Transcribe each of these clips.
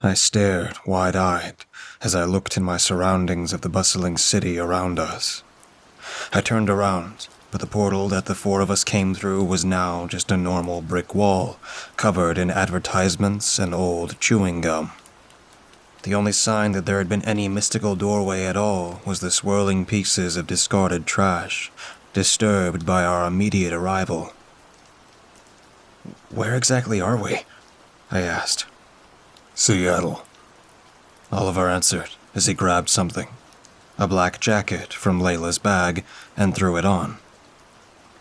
I stared, wide-eyed, as I looked in my surroundings of the bustling city around us. I turned around, but the portal that the four of us came through was now just a normal brick wall, covered in advertisements and old chewing gum. The only sign that there had been any mystical doorway at all was the swirling pieces of discarded trash, disturbed by our immediate arrival. "Where exactly are we?" I asked. "Seattle," Oliver answered as he grabbed something, a black jacket from Layla's bag, and threw it on.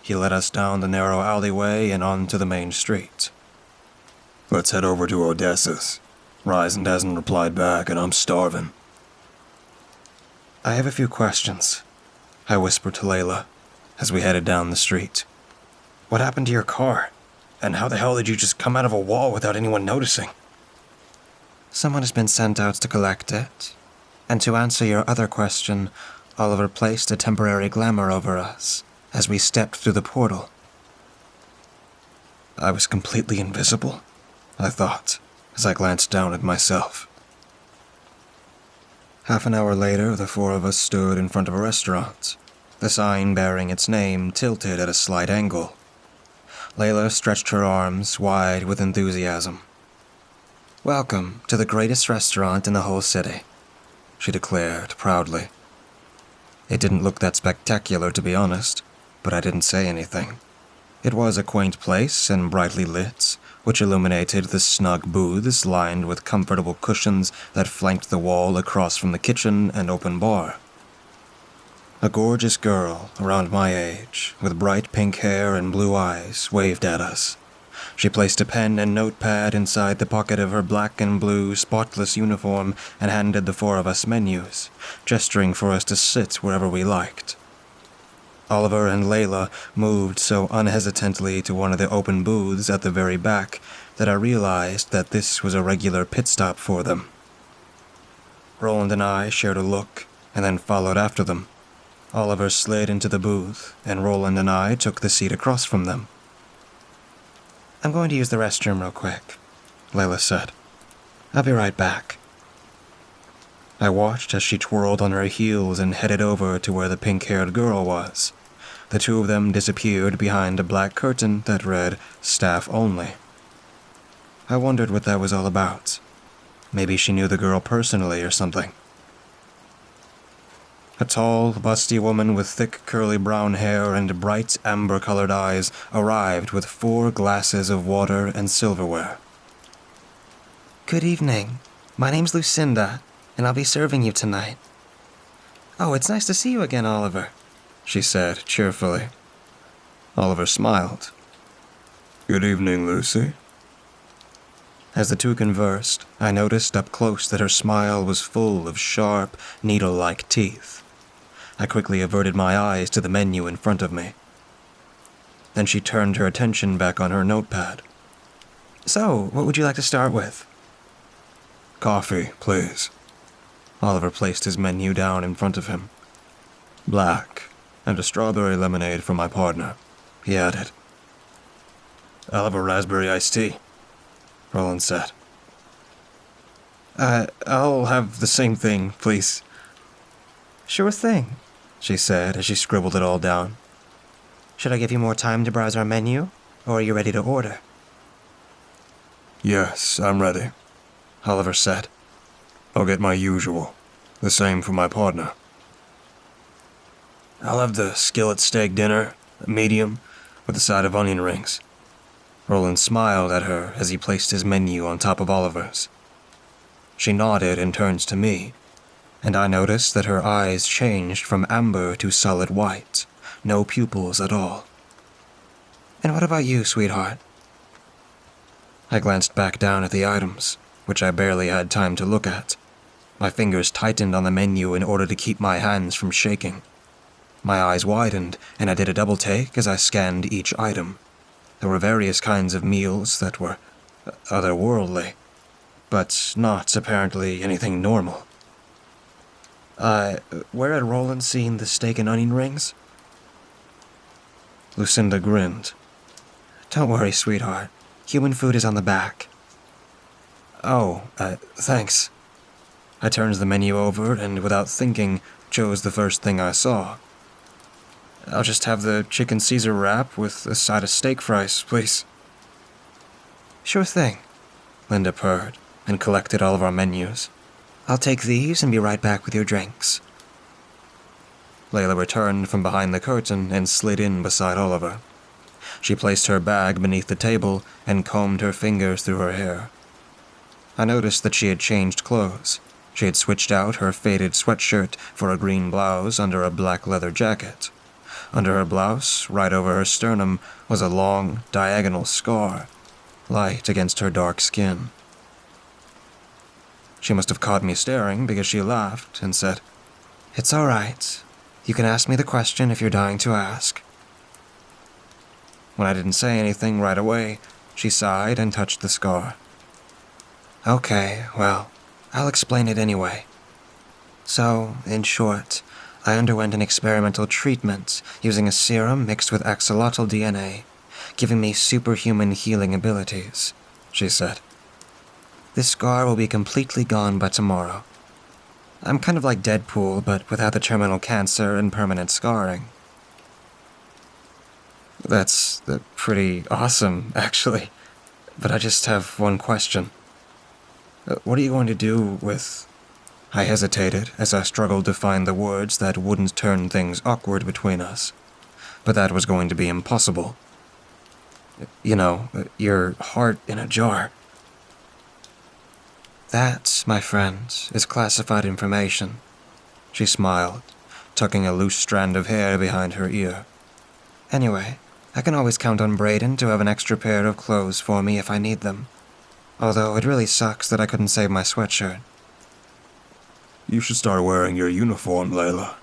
He led us down the narrow alleyway and onto the main street. "Let's head over to Odessa's. Ryzen hasn't replied back and I'm starving." "I have a few questions," I whispered to Layla as we headed down the street. "What happened to your car? And how the hell did you just come out of a wall without anyone noticing?" "Someone has been sent out to collect it. And to answer your other question, Oliver placed a temporary glamour over us as we stepped through the portal." I was completely invisible, I thought, as I glanced down at myself. Half an hour later, the four of us stood in front of a restaurant, the sign bearing its name tilted at a slight angle. Layla stretched her arms wide with enthusiasm. "Welcome to the greatest restaurant in the whole city," she declared proudly. It didn't look that spectacular, to be honest, but I didn't say anything. It was a quaint place and brightly lit, which illuminated the snug booths lined with comfortable cushions that flanked the wall across from the kitchen and open bar. A gorgeous girl around my age, with bright pink hair and blue eyes, waved at us. She placed a pen and notepad inside the pocket of her black and blue spotless uniform and handed the four of us menus, gesturing for us to sit wherever we liked. Oliver and Layla moved so unhesitantly to one of the open booths at the very back that I realized that this was a regular pit stop for them. Roland and I shared a look and then followed after them. Oliver slid into the booth, and Roland and I took the seat across from them. "I'm going to use the restroom real quick," Layla said. "I'll be right back." I watched as she twirled on her heels and headed over to where the pink-haired girl was. The two of them disappeared behind a black curtain that read, "Staff Only." I wondered what that was all about. Maybe she knew the girl personally or something. A tall, busty woman with thick curly brown hair and bright amber-colored eyes arrived with 4 glasses of water and silverware. "Good evening. My name's Lucinda, and I'll be serving you tonight." "Oh, it's nice to see you again, Oliver," she said cheerfully. Oliver smiled. "Good evening, Lucy." As the two conversed, I noticed up close that her smile was full of sharp, needle-like teeth. I quickly averted my eyes to the menu in front of me. Then she turned her attention back on her notepad. "So, what would you like to start with?" "Coffee, please." Oliver placed his menu down in front of him. "Black, and a strawberry lemonade for my partner," he added. "I'll have a raspberry iced tea," Roland said. I'll have the same thing, please." "Sure thing," she said as she scribbled it all down. "Should I give you more time to browse our menu, or are you ready to order?" "Yes, I'm ready," Oliver said. "I'll get my usual. The same for my partner." "I'll have the skillet steak dinner, medium, with a side of onion rings." Roland smiled at her as he placed his menu on top of Oliver's. She nodded and turned to me, and I noticed that her eyes changed from amber to solid white, no pupils at all. "And what about you, sweetheart?" I glanced back down at the items, which I barely had time to look at. My fingers tightened on the menu in order to keep my hands from shaking. My eyes widened, and I did a double take as I scanned each item. There were various kinds of meals that were otherworldly, but not apparently anything normal. Where had Roland seen the steak and onion rings?" Lucinda grinned. "Don't worry, sweetheart. Human food is on the back." Thanks. I turned the menu over and, without thinking, chose the first thing I saw. I'll just have the chicken Caesar wrap with a side of steak fries, please. Sure thing, Linda purred and collected all of our menus. I'll take these and be right back with your drinks. Layla returned from behind the curtain and slid in beside Oliver. She placed her bag beneath the table and combed her fingers through her hair. I noticed that she had changed clothes. She had switched out her faded sweatshirt for a green blouse under a black leather jacket. Under her blouse, right over her sternum, was a long, diagonal scar, light against her dark skin. She must have caught me staring because she laughed and said, "It's all right. You can ask me the question if you're dying to ask." When I didn't say anything right away, she sighed and touched the scar. "Okay, well, I'll explain it anyway. So, in short, I underwent an experimental treatment using a serum mixed with axolotl DNA, giving me superhuman healing abilities," she said. "This scar will be completely gone by tomorrow. I'm kind of like Deadpool, but without the terminal cancer and permanent scarring." That's pretty awesome, actually. But I just have one question. What are you going to do with... I hesitated as I struggled to find the words that wouldn't turn things awkward between us. But that was going to be impossible. You know, your heart in a jar. That, my friend, is classified information. She smiled, tucking a loose strand of hair behind her ear. Anyway, I can always count on Brayden to have an extra pair of clothes for me if I need them. Although it really sucks that I couldn't save my sweatshirt. You should start wearing your uniform, Layla.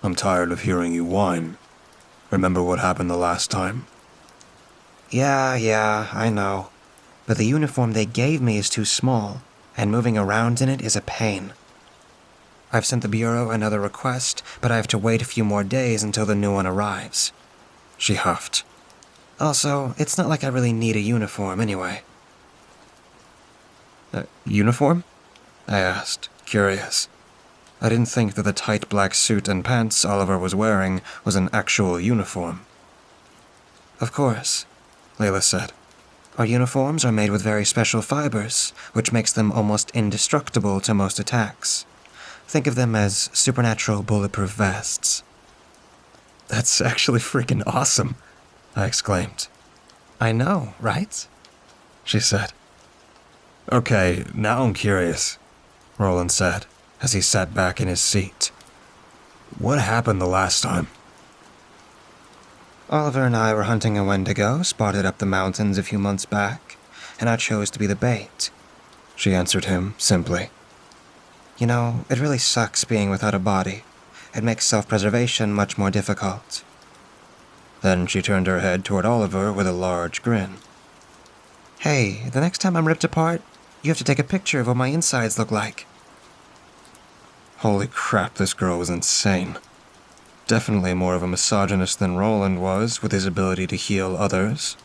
I'm tired of hearing you whine. Remember what happened the last time? Yeah, I know. But the uniform they gave me is too small, and moving around in it is a pain. I've sent the Bureau another request, but I have to wait a few more days until the new one arrives. She huffed. Also, it's not like I really need a uniform anyway. Uniform? I asked, curious. I didn't think that the tight black suit and pants Oliver was wearing was an actual uniform. Of course, Layla said. Our uniforms are made with very special fibers, which makes them almost indestructible to most attacks. Think of them as supernatural bulletproof vests. That's actually freaking awesome, I exclaimed. I know, right? She said. Okay, now I'm curious, Roland said, as he sat back in his seat. What happened the last time? Oliver and I were hunting a Wendigo spotted up the mountains a few months back, and I chose to be the bait, she answered him simply. You know, it really sucks being without a body. It makes self-preservation much more difficult. Then she turned her head toward Oliver with a large grin. Hey, the next time I'm ripped apart, you have to take a picture of what my insides look like. Holy crap, this girl was insane. Definitely more of a misogynist than Roland was, with his ability to heal others.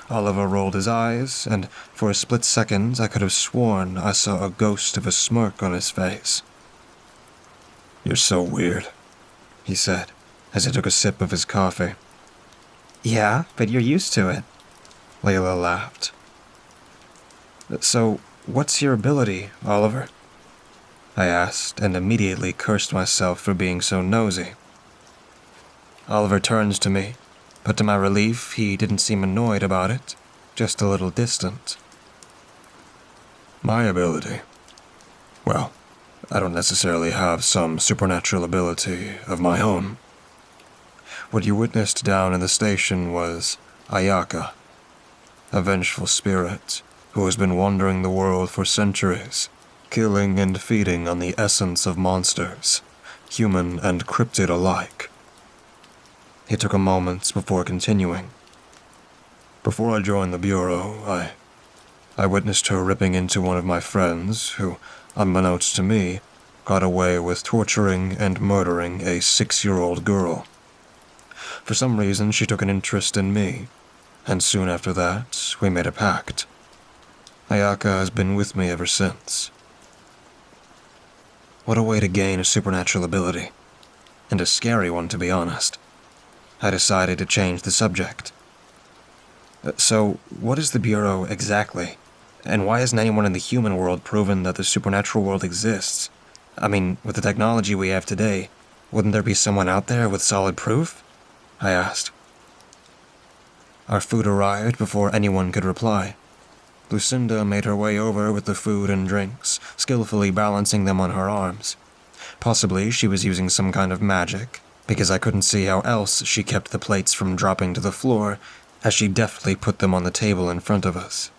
Oliver rolled his eyes, and for a split second I could have sworn I saw a ghost of a smirk on his face. You're so weird, he said, as he took a sip of his coffee. Yeah, but you're used to it. Layla laughed. So, what's your ability, Oliver? I asked, and immediately cursed myself for being so nosy. Oliver turned to me, but to my relief, he didn't seem annoyed about it, just a little distant. My ability? Well, I don't necessarily have some supernatural ability of my own. What you witnessed down in the station was Ayaka, a vengeful spirit who has been wandering the world for centuries, killing and feeding on the essence of monsters, human and cryptid alike. He took a moment before continuing. Before I joined the Bureau, I witnessed her ripping into one of my friends who, unbeknownst to me, got away with torturing and murdering a 6-year-old girl. For some reason, she took an interest in me, and soon after that, we made a pact. Ayaka has been with me ever since. What a way to gain a supernatural ability. And a scary one, to be honest. I decided to change the subject. So, what is the Bureau exactly? And why hasn't anyone in the human world proven that the supernatural world exists? I mean, with the technology we have today, wouldn't there be someone out there with solid proof? I asked. Our food arrived before anyone could reply. Lucinda made her way over with the food and drinks, skillfully balancing them on her arms. Possibly she was using some kind of magic, because I couldn't see how else she kept the plates from dropping to the floor, as she deftly put them on the table in front of us.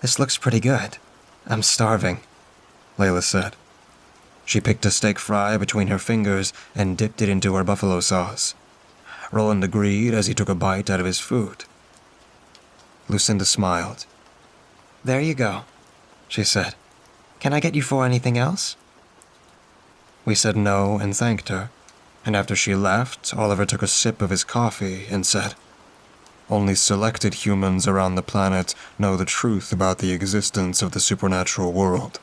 This looks pretty good. I'm starving, Layla said. She picked a steak fry between her fingers and dipped it into her buffalo sauce. Roland agreed as he took a bite out of his food. Lucinda smiled. There you go, she said. Can I get you for anything else? We said no and thanked her, and after she left, Oliver took a sip of his coffee and said, Only selected humans around the planet know the truth about the existence of the supernatural world.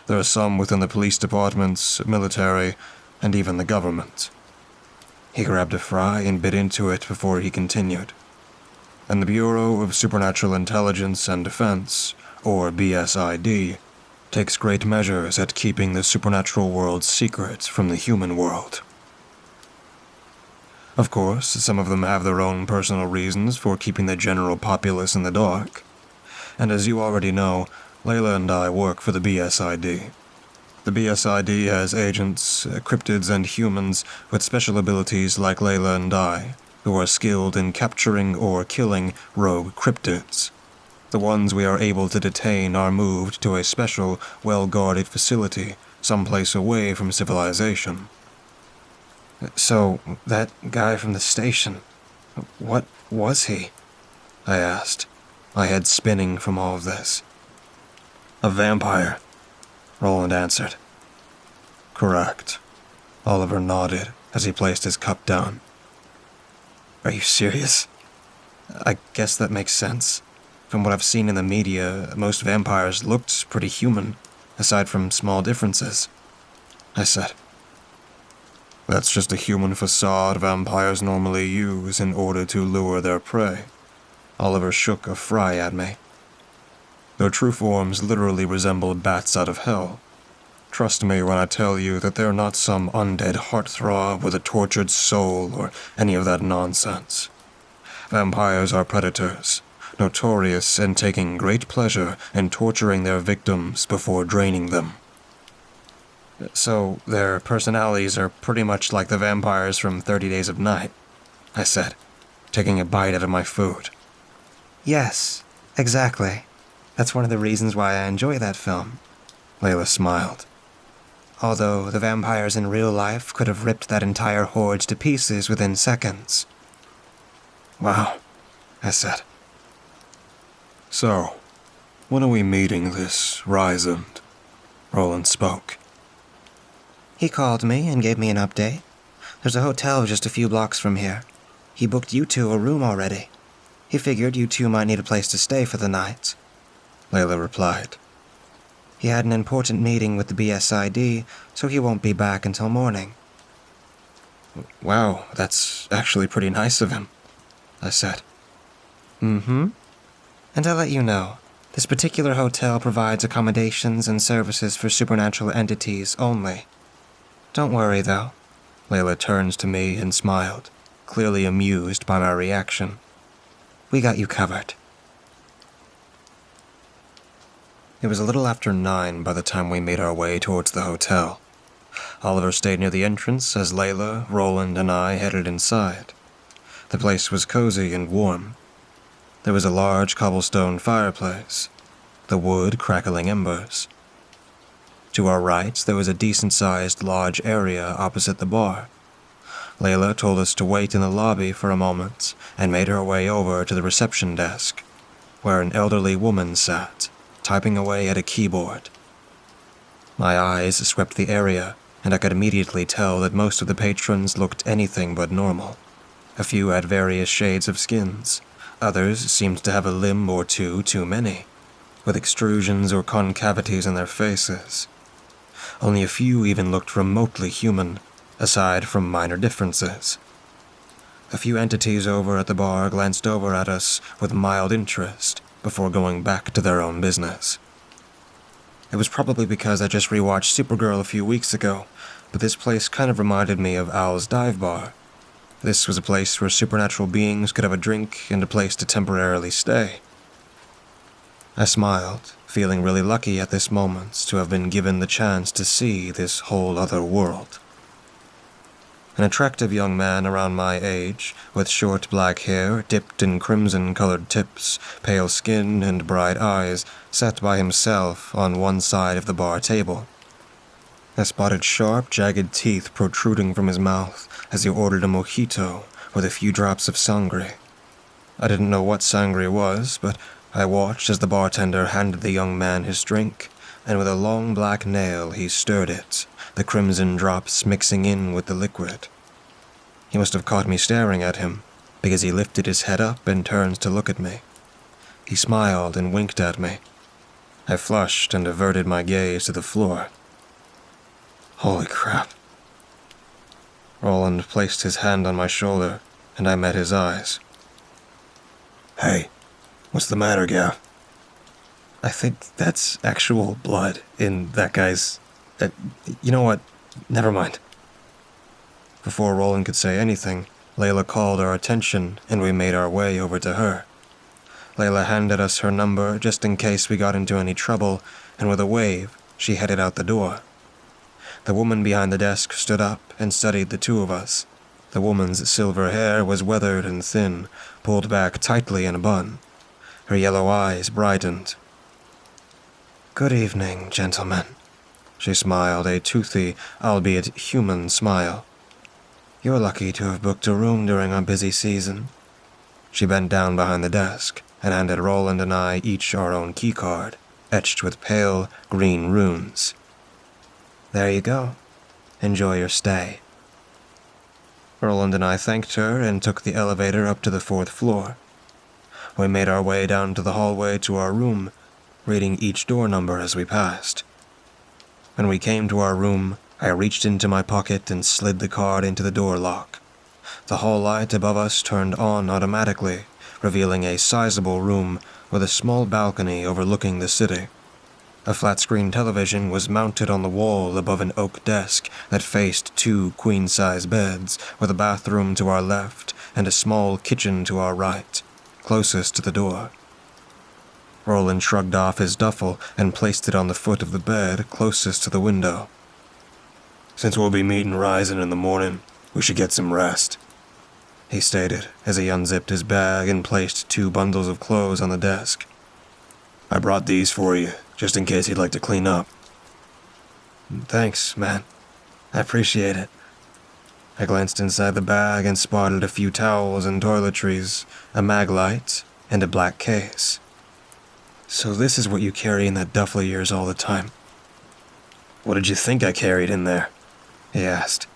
There are some within the police departments, military, and even the government. He grabbed a fry and bit into it before he continued. And the Bureau of Supernatural Intelligence and Defense, or BSID, takes great measures at keeping the supernatural world's secrets from the human world. Of course, some of them have their own personal reasons for keeping the general populace in the dark. And as you already know, Layla and I work for the BSID. The BSID has agents, cryptids, and humans with special abilities like Layla and I, who are skilled in capturing or killing rogue cryptids. The ones we are able to detain are moved to a special, well-guarded facility someplace away from civilization. So, that guy from the station, what was he? I asked, my head spinning from all of this. A vampire, Roland answered. Correct. Oliver nodded as he placed his cup down. Are you serious? I guess that makes sense. From what I've seen in the media, most vampires looked pretty human, aside from small differences, I said. That's just a human facade vampires normally use in order to lure their prey. Oliver shook a fry at me. Their true forms literally resemble bats out of hell. Trust me when I tell you that they're not some undead heartthrob with a tortured soul or any of that nonsense. Vampires are predators, notorious in taking great pleasure in torturing their victims before draining them. So their personalities are pretty much like the vampires from 30 Days of Night, I said, taking a bite out of my food. Yes, exactly. That's one of the reasons why I enjoy that film, Layla smiled. Although the vampires in real life could have ripped that entire horde to pieces within seconds. Wow, I said. So, when are we meeting this Ryzen? Roland spoke. He called me and gave me an update. There's a hotel just a few blocks from here. He booked you two a room already. He figured you two might need a place to stay for the night, Layla replied. He had an important meeting with the BSID, so he won't be back until morning. Wow, that's actually pretty nice of him, I said. Mm-hmm. And I'll let you know, this particular hotel provides accommodations and services for supernatural entities only. Don't worry, though. Layla turns to me and smiled, clearly amused by my reaction. We got you covered. It was a little after 9 by the time we made our way towards the hotel. Oliver stayed near the entrance as Layla, Roland, and I headed inside. The place was cozy and warm. There was a large cobblestone fireplace, the wood crackling embers. To our right, there was a decent-sized lodge area opposite the bar. Layla told us to wait in the lobby for a moment and made her way over to the reception desk, where an elderly woman sat, typing away at a keyboard. My eyes swept the area, and I could immediately tell that most of the patrons looked anything but normal. A few had various shades of skins. Others seemed to have a limb or two too many. with extrusions or concavities in their faces. Only a few even looked remotely human, aside from minor differences. A few entities over at the bar glanced over at us with mild interest before going back to their own business. It was probably because I just rewatched Supergirl a few weeks ago, but this place kind of reminded me of Owl's Dive Bar. This was a place where supernatural beings could have a drink and a place to temporarily stay. I smiled, feeling really lucky at this moment to have been given the chance to see this whole other world. An attractive young man around my age, with short black hair dipped in crimson-colored tips, pale skin, and bright eyes, sat by himself on one side of the bar table. I spotted sharp, jagged teeth protruding from his mouth as he ordered a mojito with a few drops of sangre. I didn't know what sangre was, but I watched as the bartender handed the young man his drink, and with a long black nail he stirred it, the crimson drops mixing in with the liquid. He must have caught me staring at him, because he lifted his head up and turned to look at me. He smiled and winked at me. I flushed and averted my gaze to the floor. Holy crap. Roland placed his hand on my shoulder, and I met his eyes. Hey, what's the matter, Gav? I think that's actual blood in that guy's... you know what? Never mind. Before Roland could say anything, Layla called our attention, and we made our way over to her. Layla handed us her number just in case we got into any trouble, and with a wave, she headed out the door. The woman behind the desk stood up and studied the two of us. The woman's silver hair was weathered and thin, pulled back tightly in a bun. Her yellow eyes brightened. Good evening, gentlemen. She smiled, a toothy, albeit human smile. You're lucky to have booked a room during our busy season. She bent down behind the desk and handed Roland and I each our own keycard, etched with pale green runes. There you go. Enjoy your stay. Roland and I thanked her and took the elevator up to the 4th floor. We made our way down to the hallway to our room, reading each door number as we passed. When we came to our room, I reached into my pocket and slid the card into the door lock. The hall light above us turned on automatically, revealing a sizable room with a small balcony overlooking the city. A flat-screen television was mounted on the wall above an oak desk that faced 2 queen-size beds, with a bathroom to our left and a small kitchen to our right, closest to the door. Roland shrugged off his duffel and placed it on the foot of the bed closest to the window. Since we'll be meeting Ryzen in the morning, we should get some rest, he stated as he unzipped his bag and placed 2 bundles of clothes on the desk. I brought these for you, just in case you'd like to clean up. Thanks, man. I appreciate it. I glanced inside the bag and spotted a few towels and toiletries, a mag light, and a black case. So this is what you carry in that duffel of yours all the time. What did you think I carried in there? He asked.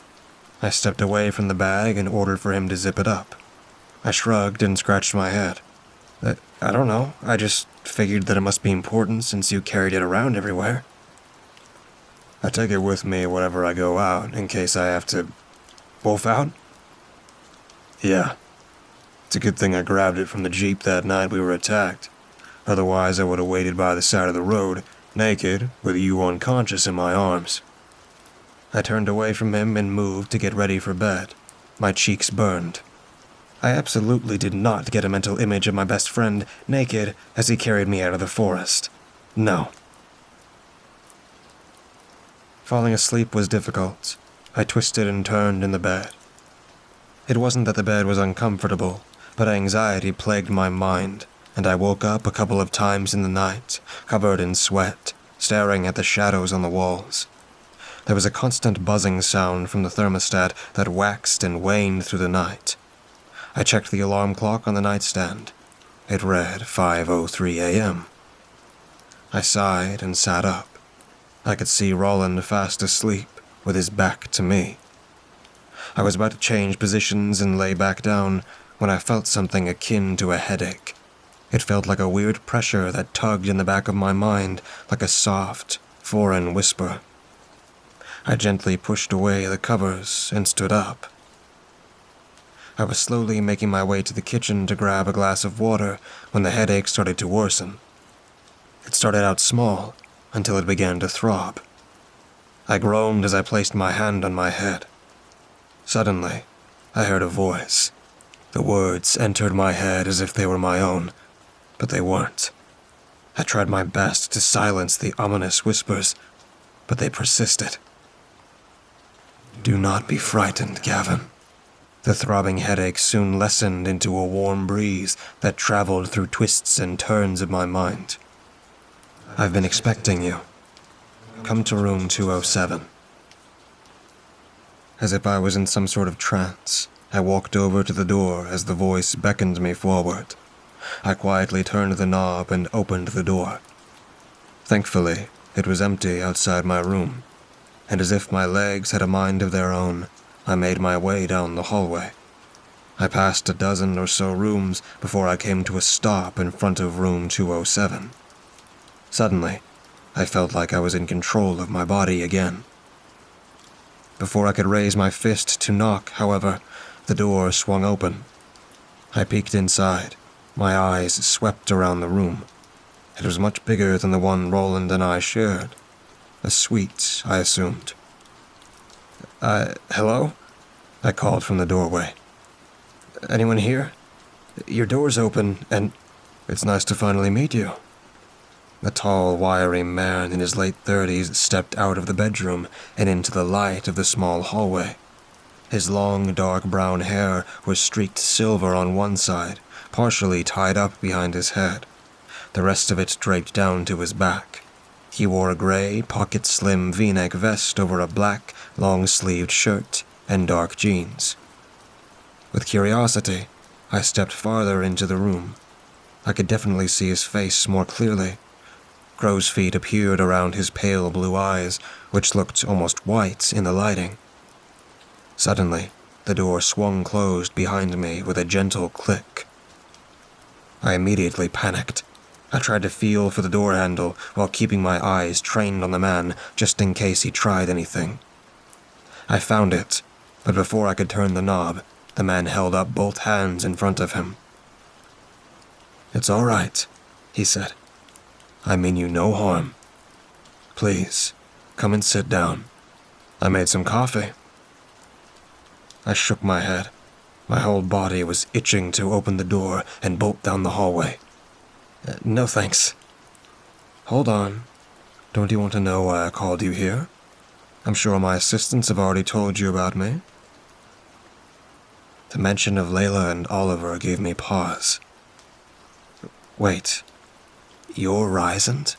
I stepped away from the bag and ordered for him to zip it up. I shrugged and scratched my head. I don't know, I just figured that it must be important since you carried it around everywhere. I take it with me whenever I go out, in case I have to... wolf out? Yeah. It's a good thing I grabbed it from the Jeep that night we were attacked. Otherwise I would have waited by the side of the road, naked, with you unconscious in my arms. I turned away from him and moved to get ready for bed. My cheeks burned. I absolutely did not get a mental image of my best friend naked as he carried me out of the forest. No. Falling asleep was difficult. I twisted and turned in the bed. It wasn't that the bed was uncomfortable, but anxiety plagued my mind, and I woke up a couple of times in the night, covered in sweat, staring at the shadows on the walls. There was a constant buzzing sound from the thermostat that waxed and waned through the night. I checked the alarm clock on the nightstand. It read 5:03 a.m. I sighed and sat up. I could see Roland fast asleep, with his back to me. I was about to change positions and lay back down when I felt something akin to a headache. It felt like a weird pressure that tugged in the back of my mind like a soft, foreign whisper. I gently pushed away the covers and stood up. I was slowly making my way to the kitchen to grab a glass of water when the headache started to worsen. It started out small until it began to throb. I groaned as I placed my hand on my head. Suddenly, I heard a voice. The words entered my head as if they were my own, but they weren't. I tried my best to silence the ominous whispers, but they persisted. "Do not be frightened, Gavin." The throbbing headache soon lessened into a warm breeze that traveled through twists and turns of my mind. "I've been expecting you. Come to room 207. As if I was in some sort of trance, I walked over to the door as the voice beckoned me forward. I quietly turned the knob and opened the door. Thankfully, it was empty outside my room, and as if my legs had a mind of their own, I made my way down the hallway. I passed a dozen or so rooms before I came to a stop in front of room 207. Suddenly, I felt like I was in control of my body again. Before I could raise my fist to knock, however, the door swung open. I peeked inside. My eyes swept around the room. It was much bigger than the one Roland and I shared. A suite, I assumed. Hello?" I called from the doorway. "Anyone here? Your door's open, and it's nice to finally meet you." A tall, wiry man in his late 30s stepped out of the bedroom and into the light of the small hallway. His long, dark brown hair was streaked silver on one side, partially tied up behind his head. The rest of it draped down to his back. He wore a gray, pocket-slim V-neck vest over a black, long-sleeved shirt and dark jeans. With curiosity, I stepped farther into the room. I could definitely see his face more clearly. Crow's feet appeared around his pale blue eyes, which looked almost white in the lighting. Suddenly, the door swung closed behind me with a gentle click. I immediately panicked. I tried to feel for the door handle while keeping my eyes trained on the man just in case he tried anything. I found it, but before I could turn the knob, the man held up both hands in front of him. "It's all right," he said. "I mean you no harm. Please, come and sit down. I made some coffee." I shook my head. My whole body was itching to open the door and bolt down the hallway. "No thanks." "Hold on. Don't you want to know why I called you here? I'm sure my assistants have already told you about me." The mention of Layla and Oliver gave me pause. "Wait, you're Ryzen?"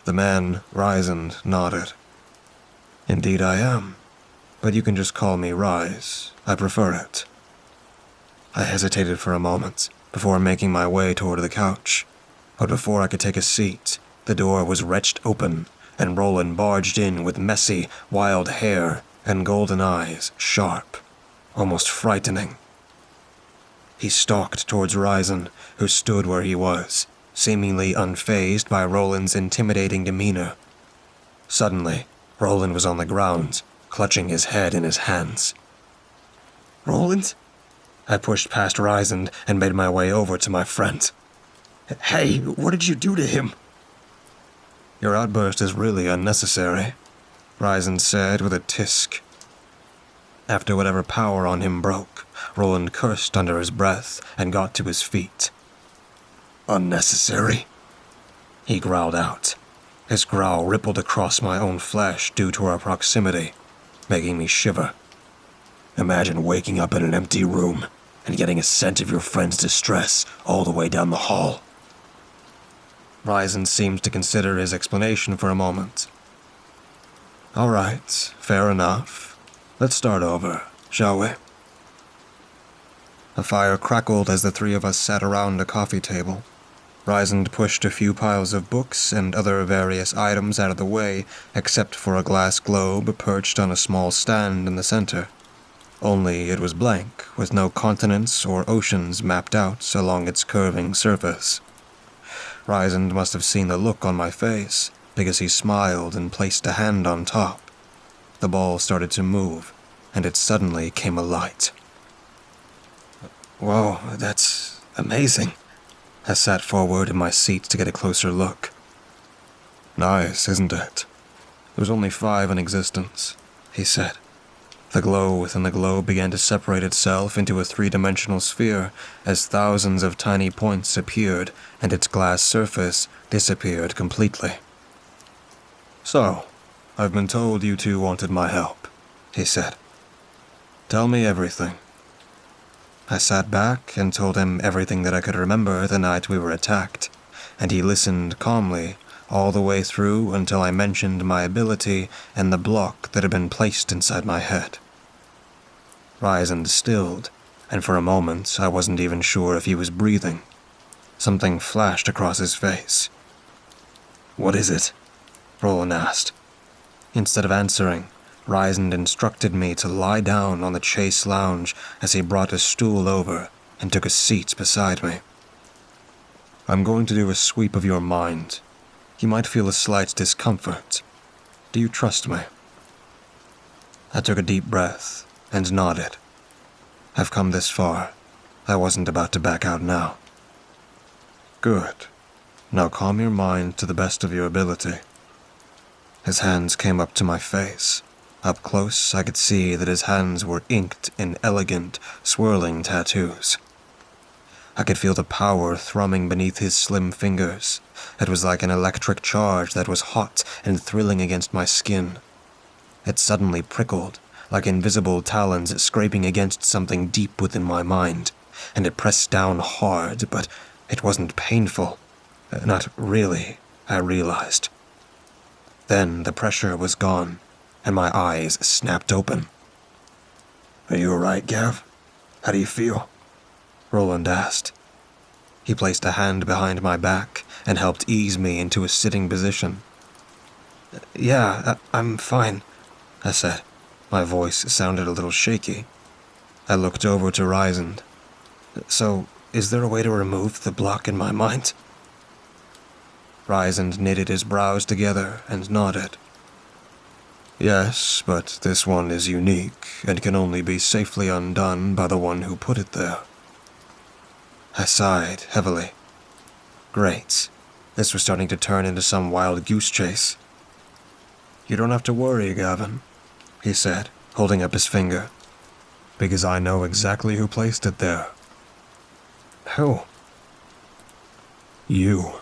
The man, Ryzen, nodded. "Indeed I am, but you can just call me Rise. I prefer it." I hesitated for a moment before making my way toward the couch, but before I could take a seat, the door was wrenched open, and Roland barged in with messy, wild hair and golden eyes, sharp, almost frightening. He stalked towards Ryzen, who stood where he was, seemingly unfazed by Roland's intimidating demeanor. Suddenly, Roland was on the ground, clutching his head in his hands. "Roland?" I pushed past Ryzen and made my way over to my friend. "Hey, what did you do to him?" "Your outburst is really unnecessary," Ryzen said with a tisk. After whatever power on him broke, Roland cursed under his breath and got to his feet. "Unnecessary?" he growled out. His growl rippled across my own flesh due to our proximity, making me shiver. Imagine waking up in an empty room and getting a scent of your friend's distress all the way down the hall. Ryzen seemed to consider his explanation for a moment. "All right, fair enough. Let's start over, shall we?" A fire crackled as the three of us sat around a coffee table. Ryzen pushed a few piles of books and other various items out of the way, except for a glass globe perched on a small stand in the center. only it was blank, with no continents or oceans mapped out along its curving surface. Ryzen must have seen the look on my face, because he smiled and placed a hand on top. The ball started to move, and it suddenly came alight. Whoa, that's amazing. I sat forward in my seat to get a closer look. Nice, isn't it? There was only 5 in existence, he said. The glow within the globe began to separate itself into a 3-dimensional sphere as thousands of tiny points appeared and its glass surface disappeared completely. So, I've been told you two wanted my help, he said. Tell me everything. I sat back and told him everything that I could remember the night we were attacked, and he listened calmly all the way through until I mentioned my ability and the block that had been placed inside my head. Ryzen stilled, and for a moment I wasn't even sure if he was breathing. Something flashed across his face. What is it? Roland asked. Instead of answering, Ryzen instructed me to lie down on the chase lounge as he brought a stool over and took a seat beside me. I'm going to do a sweep of your mind. You might feel a slight discomfort. Do you trust me? I took a deep breath and nodded. I've come this far. I wasn't about to back out now. Good. Now calm your mind to the best of your ability. His hands came up to my face. Up close, I could see that his hands were inked in elegant, swirling tattoos. I could feel the power thrumming beneath his slim fingers. It was like an electric charge that was hot and thrilling against my skin. It suddenly prickled, like invisible talons scraping against something deep within my mind, and it pressed down hard, but it wasn't painful. Not really, I realized. Then the pressure was gone, and my eyes snapped open. Are you alright, Gav? How do you feel? Roland asked. He placed a hand behind my back and helped ease me into a sitting position. Yeah, I'm fine, I said. My voice sounded a little shaky. I looked over to Ryzen. So, is there a way to remove the block in my mind? Ryzen knitted his brows together and nodded. Yes, but this one is unique and can only be safely undone by the one who put it there. I sighed heavily. Great. This was starting to turn into some wild goose chase. You don't have to worry, Gavin, he said, holding up his finger. Because I know exactly who placed it there. Who? You.